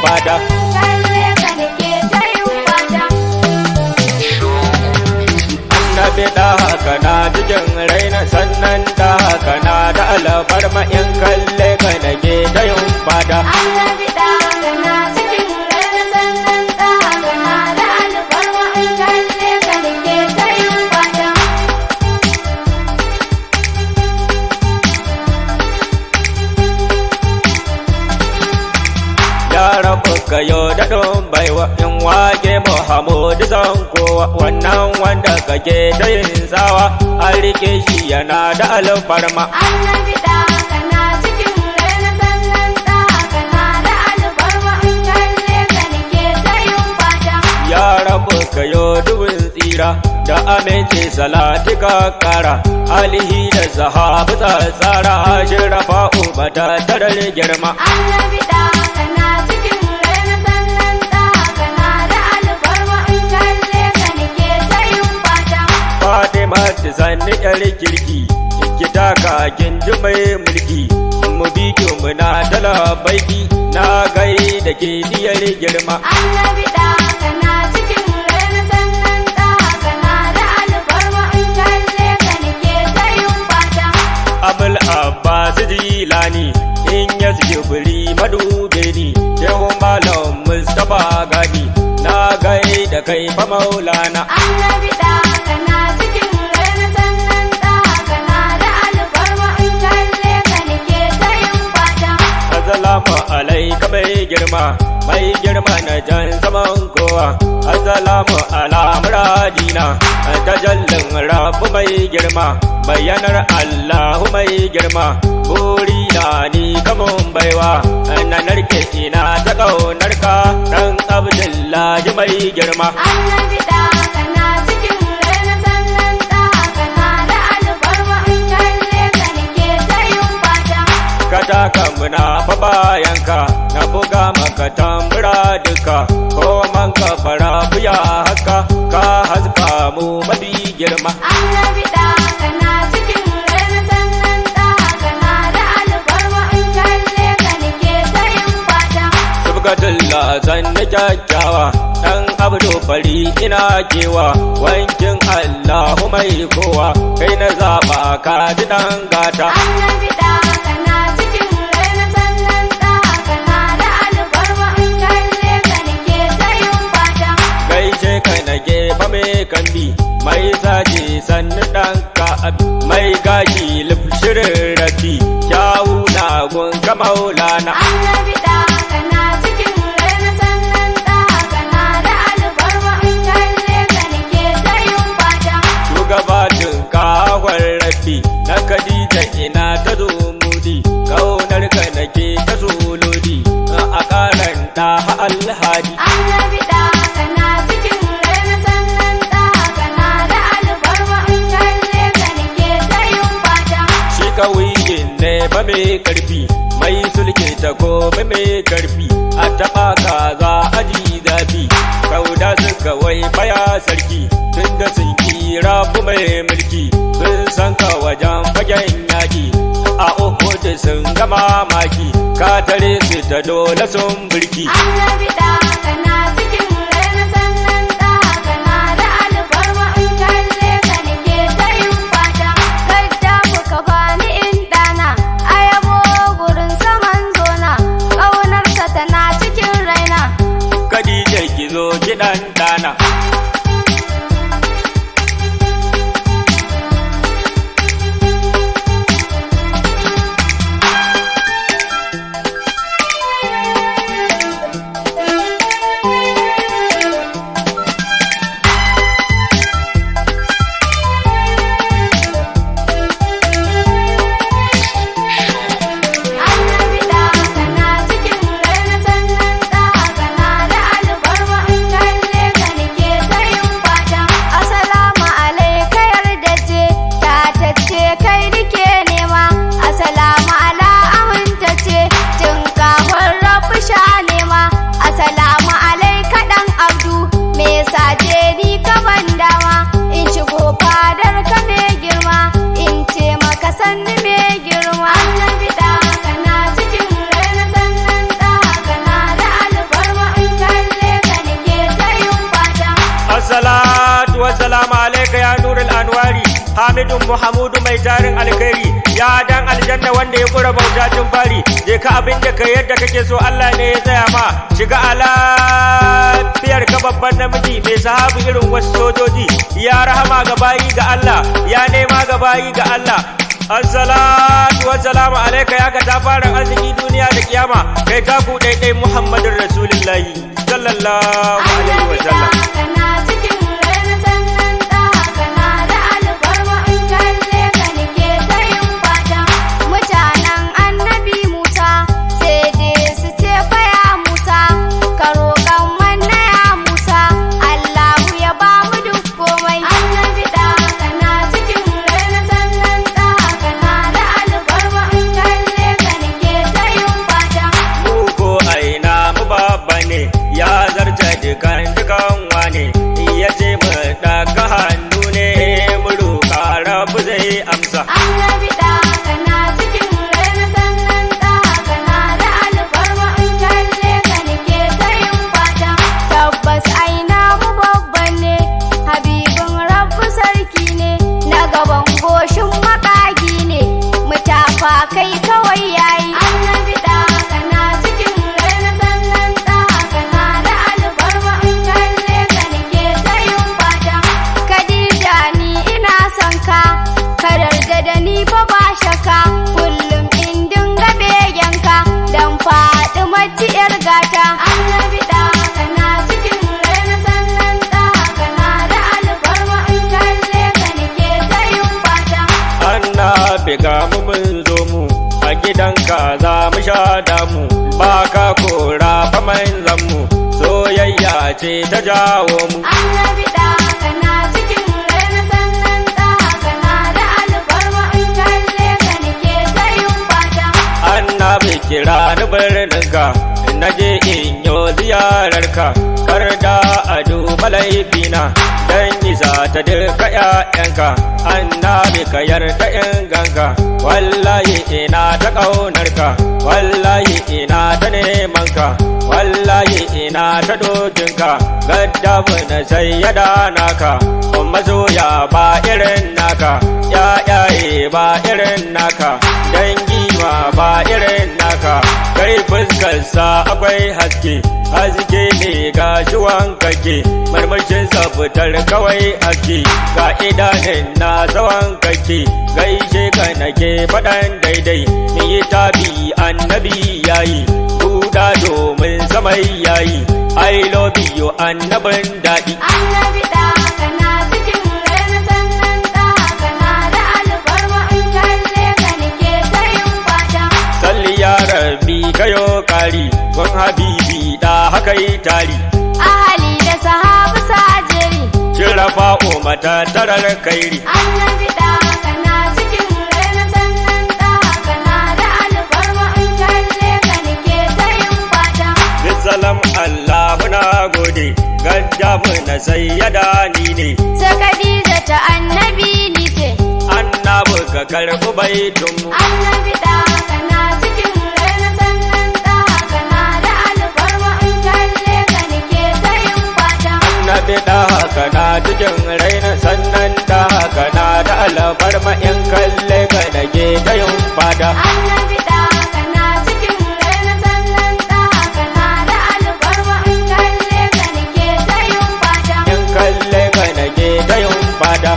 fata. Annabi da haka na cikin raina sannan da haka na da alfarma in kalle ka nake ta yin fata. Annabi da haka na cikin raina sannan da haka na da alfarma in kalle ka nake ta yin fata. Ya rabu ka yau da ɗin baiwa in wage Muhammadu zan kowa wannan wanda kake ta yin tsawa an rike shi yana da alfarma. Annabi da haka na cikin raina sannan da haka na da alfarma in kalle ka nake ta yin fata. Ya rabu ka yau dubin tsira da amince salati ka kara alihi da sahabu tsara shirafa ubata tarar girma. Annabi da haka na cikin raina sannan da haka na da alfarma in kalle ka nake ta yin fata. Fatima ta zanni yar kirki ki taka gindi mai mulki mu bi ki muna talabaiki na gai da ke diyar girma. Annabi da haka na cikin raina sannan da haka na da alfarma in kalle ka nake ta yin fata. Abul Abbas Jilani in ya buri madube ni shehu malam Mustapha Gani na gai da kai fa maulana. Annabi da haka na cikin raina sannan da haka na da alfarma in kalle ka nake ta yin fata. Assalamu alaika mai girma na jan zaman kowa. Assalamu ala muradina tajallin rabu mai girma bayanar Allahu mai girma buri na ni kamun baiwa na narke ina ta ƙaunarka dan Abdullahi mai girma. Annabi da haka na cikin raina sannan da haka na da alfarma in kalle ka nake ta yin fata. Ka taka muna fa bayanka na buga maka tambura duka ko man ka fara buya haka ka haska mu mafi girma. Annabi da haka na cikin raina sannan da haka na da alfarma in kalle ka nake ta yin fata. Subgatullah zanni kyakkyawa dan abdu fari ina kewa wankin Allahu mai kowa kai na zaba ka ji dan gata. Annabi da haka na cikin raina sannan da haka na da alfarma in kalle ka nake ta yin fata. Gaishe ka nake fa mai kambi mai saje sanni dan ka mai gashi lifshirin rafi kyawu na gun ka maulana. Annabi da haka na cikin raina sannan da haka na da alfarma in kalle ka nake ta yin fata. Shugabatin kawar rafi na Khadija ina ta zumudi kaunar ka nake ta zuludi a karan da alhaji. Annabi da haka na cikin raina sannan da haka na da alfarma in kalle ka nake ta yin fata. Shi kawiyin ne ba mai karfi mai sulke ta gobe mai karfi a taɓa kaza aji zafi kauda suka wai baya sarki tunda sun kira ku mai mulki sun san ka wajen fagen yaƙi a Uhud sun ga mamaki ka tare su ta dole sun birki. Annabi da haka na cikin raina sannan da haka na da alfarma in kalle ka nake ta yin fata. Gadda muka bani in dana a yabo gurin saman zona ƙaunarsa tana cikin raina. Khadija ki zo gidan dana. Hamidun Muhammadu mai tarin alkhairi ya dan aljanna wanda ya kura bauta tun fari je ka abin da kai yadda kake so Allah ne ya tsaya ma shiga alafiyar ka babban namiji mai sahabu irin wasu sojoji ya rahama ga bayi ga Allah ya nema ga bayi ga Allah assalatu wassalamu alayka ya ka ta fara arziki duniya da kiyama kai ta ku daidai Muhammadur Rasulullahi sallallahu alaihi wasallam ya zarta dukan wane ya ce mu daga hannu ne mu roƙa rabu zai amsa annabi da kana cikin raina sannan da kana da alfarma in kalle ka nake ta yin fata tabbas aina mu babban ne habibin rabbu sarki ne na gaban goshin makagi ne mu tafa kai kawai yayi annabi da kana cikin raina sannan da kana da alfarma in kalle ka nake ta yin fata Khadija ni ina son ka kararda da ni fa ba shaka kullum in dinga begenka dan faɗi mace yar gata annabi da kana cikin raina sannan da kana da alfarma in kalle ka nake ta yin fata annabi ga mu mun zo mu a gidanka za mu sha damu ba ka kora fa manzan mu soyayya ce ta jawo mu annabi da kana cikin raina sannan da kana da alfarma in kalle ka nake ta yin fata annabi kira ni birninka na je in yo ziyararka kar da a duba laifina dan isa ta duka ƴaƴanka annabi ka yarda in ganka wallahi ina ta ƙaunarka wallahi ina ta nemanka wallahi ina ta dokinka gaddabu na sayyada naka masoya ba irin naka ƴaƴaye ba irin naka dangi ma ba irin naka kai fuskarsa akwai haske haske ne ga shuwan kake marmashinsa fitar kawai haske ga idanun na tsawon kake gaishe ka nake faɗan daidai ni yi tabi annabi yayi buɗa domin samai yayi I love you annabin daɗi annabi da kana cikin raina sannan da kana da alfarma in kalle ka nake ta yin fata salli ya rabbi kayo kari gun habibi da haka yi tari ahali da sahabu sajeri shirafa mata tarar kairi annabi da kana cikin raina sannan da kana da alfarma in kalle ka nake ta yin fata bisalam Allah muna gode gaddabu na sayyada ni ne sai Khadija ta annabi ni ce annabi ka karɓi baitunmu annabi da kana cikin raina sannan da kana da alfarma in kalle ka nake ta yin fata annabi da haka na cikin raina sannan da haka na da alfarma in kalle ka nake ta yin fata annabi da kana cikin raina sannan da kana da alfarma in kalle ka nake ta yin fata in kalle ka nake ta yin fata